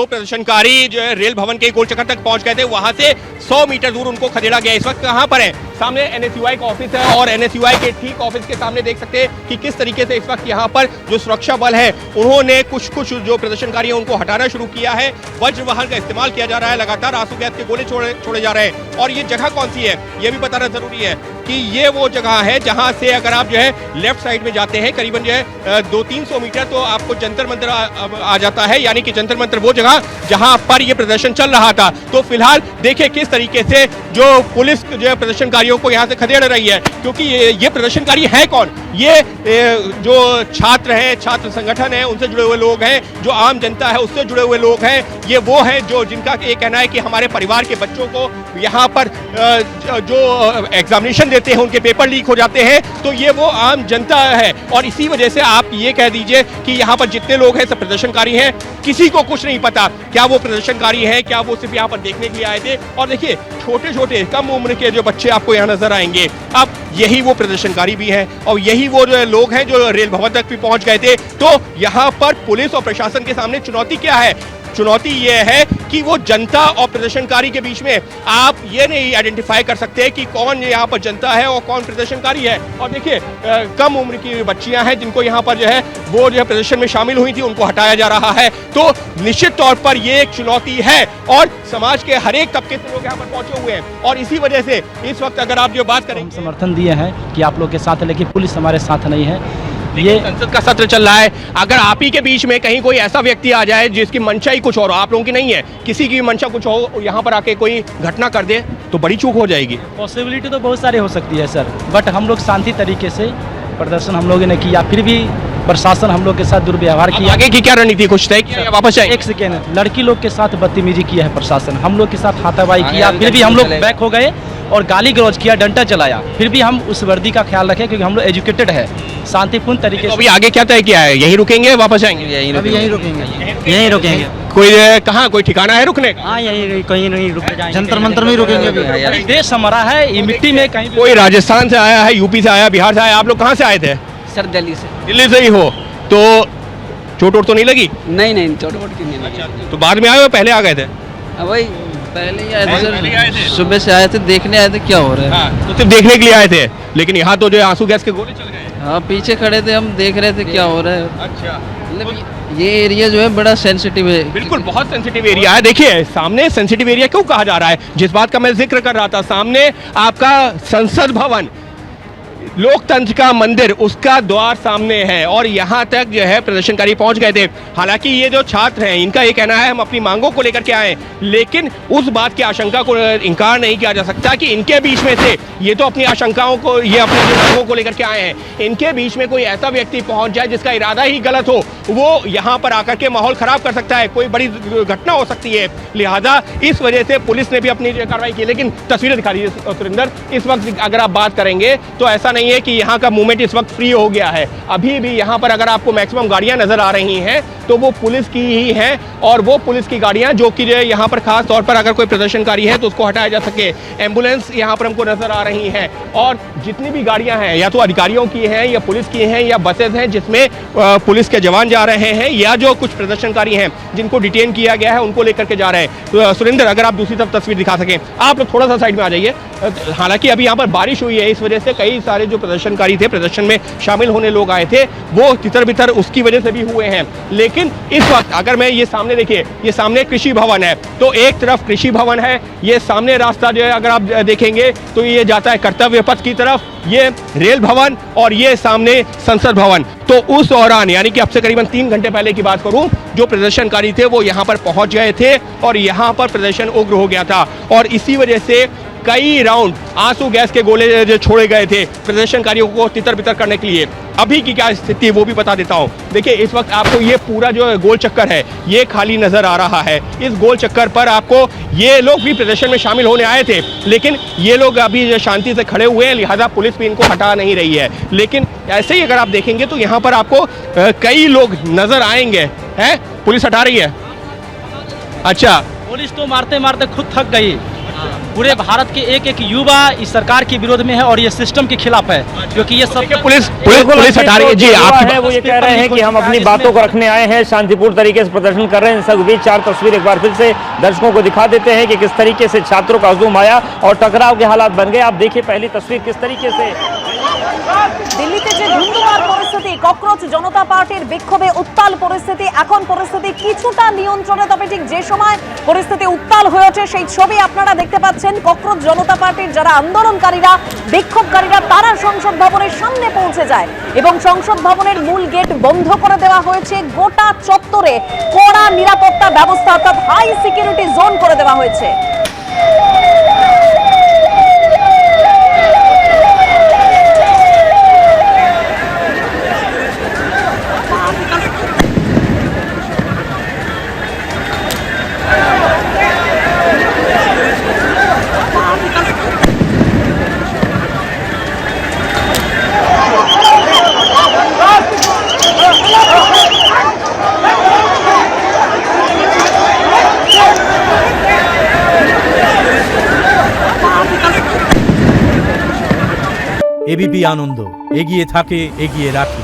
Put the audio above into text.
जो प्रदर्शनकारी जो है रेल भवन के गोल चक्कर तक पहुंच गए थे, वहां से 100 मीटर दूर उनको खदेड़ा गया। इस वक्त कहां पर है? सामने एनएसयूआई का ऑफिस है और एनएसयूआई के ठीक ऑफिस के सामने देख सकते हैं कि किस तरीके से इस वक्त यहाँ पर जो सुरक्षा बल है उन्होंने कुछ जो प्रदर्शनकारी हैं उनको हटाना शुरू किया है। वज्र वाहन का इस्तेमाल किया जा रहा है, लगातार आंसू गैस के गोले छोड़े जा रहे हैं। और ये जगह कौन सी है ये भी बताना जरूरी है कि ये वो जगह है जहां से अगर आप जो है लेफ्ट साइड में जाते हैं करीबन जो है 200-300 मीटर तो आपको जंतर मंतर आ जाता है, यानी कि जंतर मंतर वो जगह जहां पर ये प्रदर्शन चल रहा था। तो फिलहाल देखिए किस तरीके से जो पुलिस जो है प्रदर्शनकारियों को यहाँ से खदेड़ रही है, क्योंकि ये प्रदर्शनकारी है कौन? ये जो छात्र हैं, छात्र संगठन है, उनसे जुड़े हुए लोग हैं, जो आम जनता है उससे जुड़े हुए लोग हैं। ये वो हैं जो जिनका ये कहना है कि हमारे परिवार के बच्चों को यहाँ पर जो एग्जामिनेशन देते हैं उनके पेपर लीक हो जाते हैं, तो ये वो आम जनता है। और इसी वजह से आप ये कह दीजिए कि यहाँ पर जितने लोग हैं सब प्रदर्शनकारी हैं, किसी को कुछ नहीं पता क्या वो प्रदर्शनकारी हैं, क्या वो सिर्फ यहाँ पर देखने के लिए आए थे। और देखिए छोटे छोटे कम उम्र के जो बच्चे आपको यहाँ नजर आएंगे, अब यही वो प्रदर्शनकारी भी हैं और यही वो जो लोग हैं जो रेल भवन तक भी पहुंच गए थे। तो यहाँ पर पुलिस और प्रशासन के सामने चुनौती क्या है? चुनौती ये है कि वो जनता और प्रदर्शनकारी के बीच में आप ये नहीं आइडेंटिफाई कर सकते कि कौन यहाँ पर जनता है और कौन प्रदर्शनकारी है। और देखिए कम उम्र की बच्चियां हैं जिनको यहाँ पर जो है वो जो है प्रदर्शन में शामिल हुई थी, उनको हटाया जा रहा है। तो निश्चित तौर पर ये एक चुनौती है और समाज के हर एक तबके से लोग यहाँ पर पहुंचे हुए हैं। और इसी वजह से इस वक्त अगर आप जो बात करें, हम समर्थन दिए हैं कि आप लोग के साथ है, लेकिन पुलिस हमारे साथ नहीं है। ये संसद का सत्र चल रहा है, अगर आप ही के बीच में कहीं कोई ऐसा व्यक्ति आ जाए जिसकी मंशा ही कुछ और आप लोगों की नहीं है, किसी की मंशा कुछ हो, यहाँ पर आके कोई घटना कर दे तो बड़ी चूक हो जाएगी। पॉसिबिलिटी तो बहुत सारी हो सकती है सर, बट हम लोग शांति तरीके से प्रदर्शन हम लोगों ने किया, फिर भी प्रशासन हम लोग के साथ दुर्व्यवहार किया। आगे की क्या रणनीति कुछ तय किया या वापस जाएंगे? एक सेकेंड, लड़की लोग के साथ बदतमीजी किया है प्रशासन, हम लोग के साथ हाथापाई किया, फिर भी हम लोग बैक हो गए और गाली गलौज किया, डंडा चलाया, फिर भी हम उस वर्दी का ख्याल रखें क्योंकि हम लोग एजुकेटेड है, शांतिपूर्ण तरीके से। अभी आगे क्या तय किया है? यहीं रुकेंगे, वापस जाएंगे? यहीं रुकेंगे। कोई कहाँ कोई ठिकाना है रुकने का? हाँ यहीं कहीं नहीं रुक जाएंगे, जंतर मंतर में ही रुकेंगे अभी। देश हमारा है, ये मिट्टी में कहीं कोई राजस्थान से आया है, यूपी से आया, बिहार से आया, आप लोग कहाँ से आए थे? सर दिल्ली से। दिल्ली से ही हो तो चोट वोट तो नहीं लगी? नहीं चोट वोट की नहीं लगी। तो बाद में आए हो पहले आ गए थे? वही पहले ही आए थे सर, सुबह से आए थे, देखने आए थे क्या हो रहा है। हाँ, तो सिर्फ देखने के लिए आए थे, लेकिन यहाँ तो जो है आंसू गैस के गोले चल गए। हाँ पीछे खड़े थे, हम देख रहे थे क्या हो रहा है। अच्छा, मतलब ये एरिया जो है बड़ा सेंसिटिव है। बिल्कुल बहुत सेंसिटिव एरिया है। देखिए सामने सेंसिटिव एरिया क्यों कहा जा रहा है, जिस बात का मैं जिक्र कर रहा था, सामने आपका संसद भवन, लोकतंत्र का मंदिर, उसका द्वार सामने है और यहाँ तक जो है प्रदर्शनकारी पहुंच गए थे। हालांकि ये जो छात्र हैं इनका ये कहना है हम अपनी मांगों को लेकर के आए, लेकिन उस बात की आशंका को इनकार नहीं किया जा सकता कि इनके बीच में से ये तो अपनी आशंकाओं को, ये अपनी जो मांगों को लेकर के आए हैं, इनके बीच में कोई ऐसा व्यक्ति पहुंच जाए जिसका इरादा ही गलत हो, वो यहाँ पर आकर के माहौल खराब कर सकता है, कोई बड़ी घटना हो सकती है। लिहाजा इस वजह से पुलिस ने भी अपनी कार्रवाई की। लेकिन तस्वीरें दिखा दीजिए सुरेंद्र, इस वक्त अगर आप बात करेंगे तो ऐसा नहीं है कि यहाँ का मूवमेंट इस वक्त फ्री हो गया है। अभी भी यहाँ पर अगर आपको मैक्सिमम गाड़ियाँ नजर आ रही हैं तो वो पुलिस की ही हैं और वो पुलिस की गाड़ियाँ जो कि यहाँ पर खास तौर पर अगर कोई प्रदर्शनकारी है तो उसको हटाया जा सके। एम्बुलेंस यहाँ पर हमको नजर आ रही हैं और जितनी भी गाड़ियाँ हैं या तो अधिकारियों की हैं या पुलिस की हैं या बसेज हैं जिसमें पुलिस के जवान जा रहे हैं या जो कुछ प्रदर्शनकारी हैं जिनको डिटेन किया गया है उनको लेकर के जा रहे हैं। तो सुरेंद्र अगर आप दूसरी तरफ तस्वीर दिखा सकें, आप लोग थोड़ा सा साइड में आ जाइए। हालांकि अभी यहाँ पर बारिश हुई है, इस वजह से कई सारे जो प्रदर्शनकारी थे, प्रदर्शन में शामिल होने लोग आए थे, वो तितर बितर उसकी वजह से भी हुए हैं। लेकिन इस वक्त अगर मैं ये सामने देखिए, ये सामने कृषि भवन है, तो एक तरफ कृषि भवन है, ये सामने रास्ता जो है अगर आप देखेंगे तो ये जाता है कर्तव्य पथ की तरफ, ये रेल भवन और ये सामने संसद भवन। तो उस दौरान यानी कि अब से करीबन 3 घंटे पहले की बात करूं, जो प्रदर्शनकारी थे वो यहाँ पर पहुंच गए थे और यहाँ पर प्रदर्शन उग्र हो गया था और इसी वजह से कई राउंड आंसू गैस के गोले जो छोड़े गए थे प्रदर्शनकारियों को तितर बितर करने के लिए। अभी की क्या स्थिति वो भी बता देता हूँ। देखिए इस वक्त आपको ये पूरा जो गोल चक्कर है ये खाली नजर आ रहा है। इस गोल चक्कर पर आपको ये लोग भी प्रदर्शन में शामिल होने आए थे, लेकिन ये लोग अभी शांति से खड़े हुए हैं, लिहाजा पुलिस भी इनको हटा नहीं रही है। लेकिन ऐसे ही अगर आप देखेंगे तो यहाँ पर आपको कई लोग नजर आएंगे। है पुलिस हटा रही है? अच्छा, पुलिस तो मारते मारते खुद थक गई। पूरे भारत के एक एक युवा इस सरकार के विरोध में है और ये सिस्टम के खिलाफ है, क्योंकि ये सब पुलिस हटा रही है जी। आप है वो ये कह रहे हैं कि हम अपनी बातों को रखने आए हैं, शांतिपूर्ण तरीके से प्रदर्शन कर रहे हैं। सब बीच 4 तस्वीर एक बार फिर से दर्शकों को दिखा देते हैं कि किस तरीके से छात्रों का हुजूम आया और टकराव के हालात बन गए। आप देखिए पहली तस्वीर किस तरीके से দিল্লিতে যে ধুন্ধুমার পরিস্থিতি, ককরোচ জনতা পার্টির বিক্ষোভে উত্তাল পরিস্থিতি। এখন পরিস্থিতি কিছুটা নিয়ন্ত্রণে, তবে ঠিক যে সময় পরিস্থিতি উত্তাল হয়ে ওঠে সেই ছবি আপনারা দেখতে পাচ্ছেন। ককরোচ জনতা পার্টির যারা আন্দোলনকারীরা, বিক্ষোভকারীরা, তারা সংসদ ভবনের সামনে পৌঁছে যায় এবং সংসদ ভবনের মূল গেট বন্ধ করে দেওয়া হয়েছে। গোটা চত্বরে কড়া নিরাপত্তা ব্যবস্থা অর্থাৎ হাই সিকিউরিটি জোন করে দেওয়া হয়েছে। এবিপি আনন্দ, এগিয়ে থাকে, এগিয়ে রাখে।